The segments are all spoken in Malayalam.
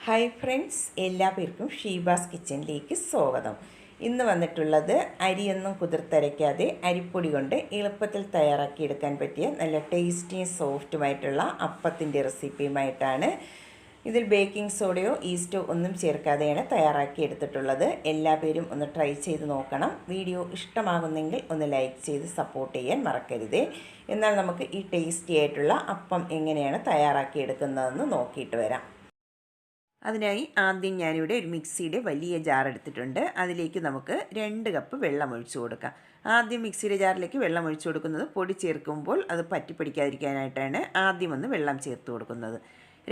ഹായ് ഫ്രണ്ട്സ്, എല്ലാ പേർക്കും ഷീബാസ് കിച്ചണിലേക്ക് സ്വാഗതം. ഇന്ന് വന്നിട്ടുള്ളത് അരിയൊന്നും കുതിർത്തരയ്ക്കാതെ അരിപ്പൊടി കൊണ്ട് എളുപ്പത്തിൽ തയ്യാറാക്കിയെടുക്കാൻ പറ്റിയ നല്ല ടേസ്റ്റിയും സോഫ്റ്റുമായിട്ടുള്ള അപ്പത്തിൻ്റെ റെസിപ്പിയുമായിട്ടാണ്. ഇതിൽ ബേക്കിംഗ് സോഡയോ ഈസ്റ്റോ ഒന്നും ചേർക്കാതെയാണ് തയ്യാറാക്കിയെടുത്തിട്ടുള്ളത്. എല്ലാ പേരും ഒന്ന് ട്രൈ ചെയ്ത് നോക്കണം. വീഡിയോ ഇഷ്ടമാകുന്നെങ്കിൽ ഒന്ന് ലൈക്ക് ചെയ്ത് സപ്പോർട്ട് ചെയ്യാൻ മറക്കരുതേ. എന്നാൽ നമുക്ക് ഈ ടേസ്റ്റി ആയിട്ടുള്ള അപ്പം എങ്ങനെയാണ് തയ്യാറാക്കിയെടുക്കുന്നതെന്ന് നോക്കിയിട്ട് വരാം. അതിനായി ആദ്യം ഞാനിവിടെ ഒരു മിക്സിയുടെ വലിയ ജാർ എടുത്തിട്ടുണ്ട്. അതിലേക്ക് നമുക്ക് 2 കപ്പ് വെള്ളം ഒഴിച്ചു കൊടുക്കാം. ആദ്യം മിക്സിയുടെ ജാറിലേക്ക് വെള്ളം ഒഴിച്ചു കൊടുക്കുന്നത് പൊടി ചേർക്കുമ്പോൾ അത് പറ്റിപ്പിടിക്കാതിരിക്കാനായിട്ടാണ് ആദ്യം ഒന്ന് വെള്ളം ചേർത്ത് കൊടുക്കുന്നത്.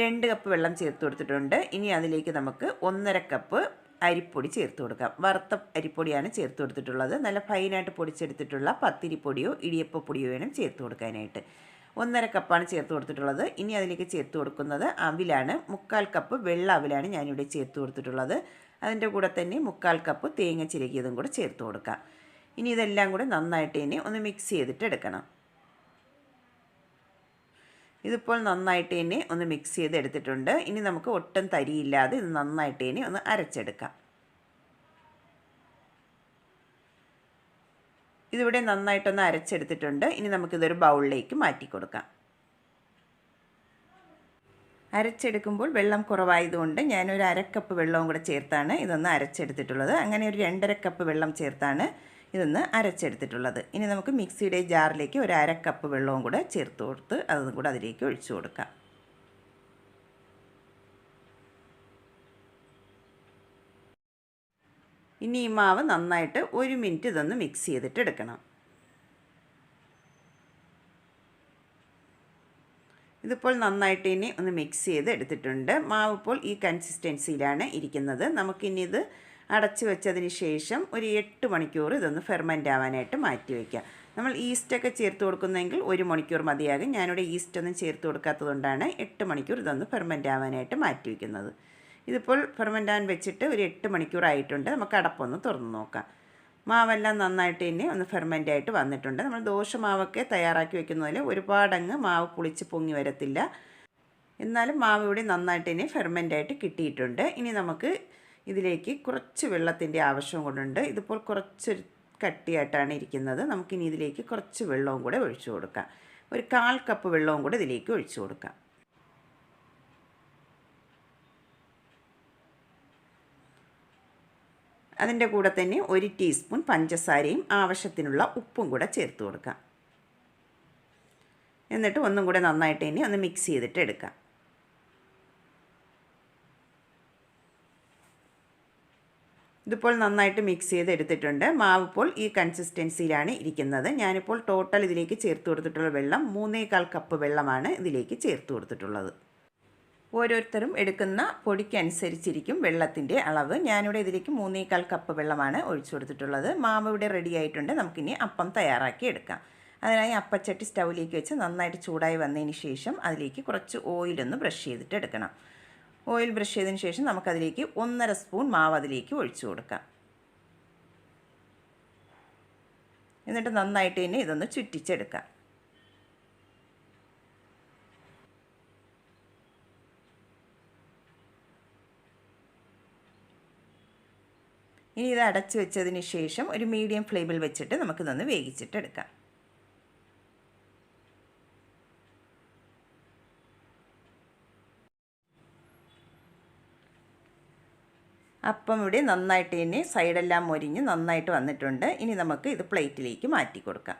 2 കപ്പ് വെള്ളം ചേർത്ത് കൊടുത്തിട്ടുണ്ട്. ഇനി അതിലേക്ക് നമുക്ക് 1.5 കപ്പ് അരിപ്പൊടി ചേർത്ത് കൊടുക്കാം. വറുത്ത അരിപ്പൊടിയാണ് ചേർത്ത് കൊടുത്തിട്ടുള്ളത്. നല്ല ഫൈനായിട്ട് പൊടിച്ചെടുത്തിട്ടുള്ള പത്തിരിപ്പൊടിയോ ഇടിയപ്പപ്പൊടിയോ വേണം ചേർത്ത് കൊടുക്കാനായിട്ട്. 1.5 കപ്പാണ് ചേർത്ത് കൊടുത്തിട്ടുള്ളത്. ഇനി അതിലേക്ക് ചേർത്ത് കൊടുക്കുന്നത് അവിലാണ്. 3/4 കപ്പ് വെള്ള അവിലാണ് ഞാനിവിടെ ചേർത്ത് കൊടുത്തിട്ടുള്ളത്. അതിൻ്റെ കൂടെ തന്നെ 3/4 കപ്പ് തേങ്ങ ചിരകിയതും കൂടെ ചേർത്ത് കൊടുക്കാം. ഇനി ഇതെല്ലാം കൂടെ നന്നായിട്ട് തന്നെ ഒന്ന് മിക്സ് ചെയ്തിട്ട് എടുക്കണം. ഇതിപ്പോൾ നന്നായിട്ട് തന്നെ ഒന്ന് മിക്സ് ചെയ്തെടുത്തിട്ടുണ്ട്. ഇനി നമുക്ക് ഒട്ടും തരിയില്ലാതെ ഇത് നന്നായിട്ട് തന്നെ ഒന്ന് അരച്ചെടുക്കാം. ഇതിവിടെ നന്നായിട്ടൊന്ന് അരച്ചെടുത്തിട്ടുണ്ട്. ഇനി നമുക്കിതൊരു ബൗളിലേക്ക് മാറ്റി കൊടുക്കാം. അരച്ചെടുക്കുമ്പോൾ വെള്ളം കുറവായതുകൊണ്ട് ഞാനൊരു 1/2 കപ്പ് വെള്ളവും കൂടെ ചേർത്താണ് ഇതൊന്ന് അരച്ചെടുത്തിട്ടുള്ളത്. അങ്ങനെ ഒരു 2.5 കപ്പ് വെള്ളം ചേർത്താണ് ഇതൊന്ന് അരച്ചെടുത്തിട്ടുള്ളത്. ഇനി നമുക്ക് മിക്സിയുടെ ജാറിലേക്ക് ഒരു 1/2 കപ്പ് വെള്ളവും കൂടെ ചേർത്ത് കൊടുത്ത് അതും കൂടെ അതിലേക്ക് ഒഴിച്ചു കൊടുക്കാം. ഇനി ഈ മാവ് നന്നായിട്ട് 1 മിനിറ്റ് ഇതൊന്ന് മിക്സ് ചെയ്തിട്ട് എടുക്കണം. ഇതിപ്പോൾ നന്നായിട്ട് ഇനി ഒന്ന് മിക്സ് ചെയ്ത് എടുത്തിട്ടുണ്ട്. മാവ് ഇപ്പോൾ ഈ കൺസിസ്റ്റൻസിയിലാണ് ഇരിക്കുന്നത്. നമുക്കിനി ഇത് അടച്ച് വെച്ചതിന് ശേഷം ഒരു 8 മണിക്കൂർ ഇതൊന്ന് ഫെർമെൻ്റ് ആവാനായിട്ട് മാറ്റി വയ്ക്കാം. നമ്മൾ ഈസ്റ്റൊക്കെ ചേർത്ത് കൊടുക്കുന്നതെങ്കിൽ 1 മണിക്കൂർ മതിയാകും. ഞാനിവിടെ ഈസ്റ്റൊന്നും ചേർത്ത് കൊടുക്കാത്തതുകൊണ്ടാണ് 8 മണിക്കൂർ ഇതൊന്ന് ഫെർമെൻ്റ് ആവാനായിട്ട് മാറ്റി വയ്ക്കുന്നത്. ഇതിപ്പോൾ ഫെർമെൻ്റാൻ വെച്ചിട്ട് ഒരു 8 മണിക്കൂറായിട്ടുണ്ട്. നമുക്ക് അടപ്പൊന്ന് തുറന്ന് നോക്കാം. മാവെല്ലാം നന്നായിട്ട് തന്നെ ഒന്ന് ഫെർമെൻ്റായിട്ട് വന്നിട്ടുണ്ട്. നമ്മൾ ദോശമാവൊക്കെ തയ്യാറാക്കി വെക്കുന്നതിൽ ഒരുപാടങ്ങ് മാവ് പുളിച്ച് പൊങ്ങി വരത്തില്ല. എന്നാലും മാവ് ഇവിടെ നന്നായിട്ട് തന്നെ ഫെർമെൻ്റായിട്ട് കിട്ടിയിട്ടുണ്ട്. ഇനി നമുക്ക് ഇതിലേക്ക് കുറച്ച് വെള്ളത്തിൻ്റെ ആവശ്യം കൊണ്ടുണ്ട്. ഇതിപ്പോൾ കുറച്ച് കട്ടിയായിട്ടാണ് ഇരിക്കുന്നത്. നമുക്കിനി ഇതിലേക്ക് കുറച്ച് വെള്ളവും കൂടെ ഒഴിച്ചു കൊടുക്കാം. ഒരു 1/4 കപ്പ് വെള്ളവും കൂടെ ഇതിലേക്ക് ഒഴിച്ചു കൊടുക്കാം. അതിൻ്റെ കൂടെ തന്നെ 1 ടീസ്പൂൺ പഞ്ചസാരയും ആവശ്യത്തിനുള്ള ഉപ്പും കൂടെ ചേർത്ത് കൊടുക്കാം. എന്നിട്ട് ഒന്നും കൂടെ നന്നായിട്ട് തന്നെ ഒന്ന് മിക്സ് ചെയ്തിട്ട് എടുക്കാം. ഇതിപ്പോൾ നന്നായിട്ട് മിക്സ് ചെയ്ത് എടുത്തിട്ടുണ്ട്. മാവ് ഇപ്പോൾ ഈ കൺസിസ്റ്റൻസിയിലാണ് ഇരിക്കുന്നത്. ഞാനിപ്പോൾ ടോട്ടൽ ഇതിലേക്ക് ചേർത്ത് കൊടുത്തിട്ടുള്ള വെള്ളം 3/4 കപ്പ് വെള്ളമാണ് ഇതിലേക്ക് ചേർത്ത് കൊടുത്തിട്ടുള്ളത്. ഓരോരുത്തരും എടുക്കുന്ന പൊടിക്കനുസരിച്ചിരിക്കും വെള്ളത്തിൻ്റെ അളവ്. ഞാനിവിടെ ഇതിലേക്ക് 3/4 കപ്പ് വെള്ളമാണ് ഒഴിച്ചു കൊടുത്തിട്ടുള്ളത്. മാവ് ഇവിടെ റെഡി ആയിട്ടുണ്ട്. നമുക്കിനി അപ്പം തയ്യാറാക്കി എടുക്കാം. അതിനായി അപ്പച്ചട്ടി സ്റ്റൗവിലേക്ക് വെച്ച് നന്നായിട്ട് ചൂടായി വന്നതിന് ശേഷം അതിലേക്ക് കുറച്ച് ഓയിലൊന്ന് ബ്രഷ് ചെയ്തിട്ട് എടുക്കണം. ഓയിൽ ബ്രഷ് ചെയ്തതിന് ശേഷം നമുക്കതിലേക്ക് 1.5 സ്പൂൺ മാവ് അതിലേക്ക് ഒഴിച്ചു കൊടുക്കാം. എന്നിട്ട് നന്നായിട്ട് തന്നെ ഇതൊന്ന് ചുറ്റിച്ചെടുക്കാം. ഇനി ഇത് അടച്ച് വെച്ചതിന് ശേഷം ഒരു മീഡിയം ഫ്ലെയിമിൽ വെച്ചിട്ട് നമുക്കിതൊന്ന് വേവിച്ചിട്ടെടുക്കാം. അപ്പം ഇവിടെ നന്നായിട്ട് തന്നെ സൈഡെല്ലാം മൊരിഞ്ഞ് നന്നായിട്ട് വന്നിട്ടുണ്ട്. ഇനി നമുക്ക് ഇത് പ്ലേറ്റിലേക്ക് മാറ്റി കൊടുക്കാം.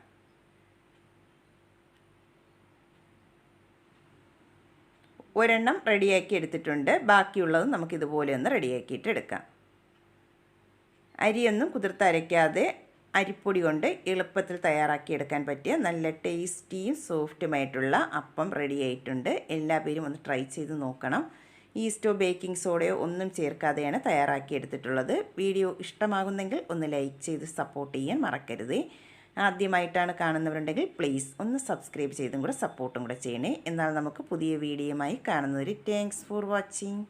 ഒരെണ്ണം റെഡിയാക്കി എടുത്തിട്ടുണ്ട്. ബാക്കിയുള്ളത് നമുക്കിതുപോലെ ഒന്ന് റെഡിയാക്കിയിട്ട് എടുക്കാം. അരിയൊന്നും കുതിർത്തരയ്ക്കാതെ അരിപ്പൊടി കൊണ്ട് എളുപ്പത്തിൽ തയ്യാറാക്കിയെടുക്കാൻ പറ്റിയ നല്ല ടേസ്റ്റിയും സോഫ്റ്റുമായിട്ടുള്ള അപ്പം റെഡി ആയിട്ടുണ്ട്. എല്ലാ പേരും ഒന്ന് ട്രൈ ചെയ്ത് നോക്കണം. ഈസ്റ്റോ ബേക്കിംഗ് സോഡയോ ഒന്നും ചേർക്കാതെയാണ് തയ്യാറാക്കിയെടുത്തിട്ടുള്ളത്. വീഡിയോ ഇഷ്ടമാകുന്നെങ്കിൽ ഒന്ന് ലൈക്ക് ചെയ്ത് സപ്പോർട്ട് ചെയ്യാൻ മറക്കരുതേ. ആദ്യമായിട്ടാണ് കാണുന്നവരുണ്ടെങ്കിൽ പ്ലീസ് ഒന്ന് സബ്സ്ക്രൈബ് ചെയ്തും കൂടെ സപ്പോർട്ടും കൂടെ ചെയ്യണേ. എന്നാൽ നമുക്ക് പുതിയ വീഡിയോയുമായി കാണുന്നവരെ താങ്ക്സ് ഫോർ വാച്ചിങ്.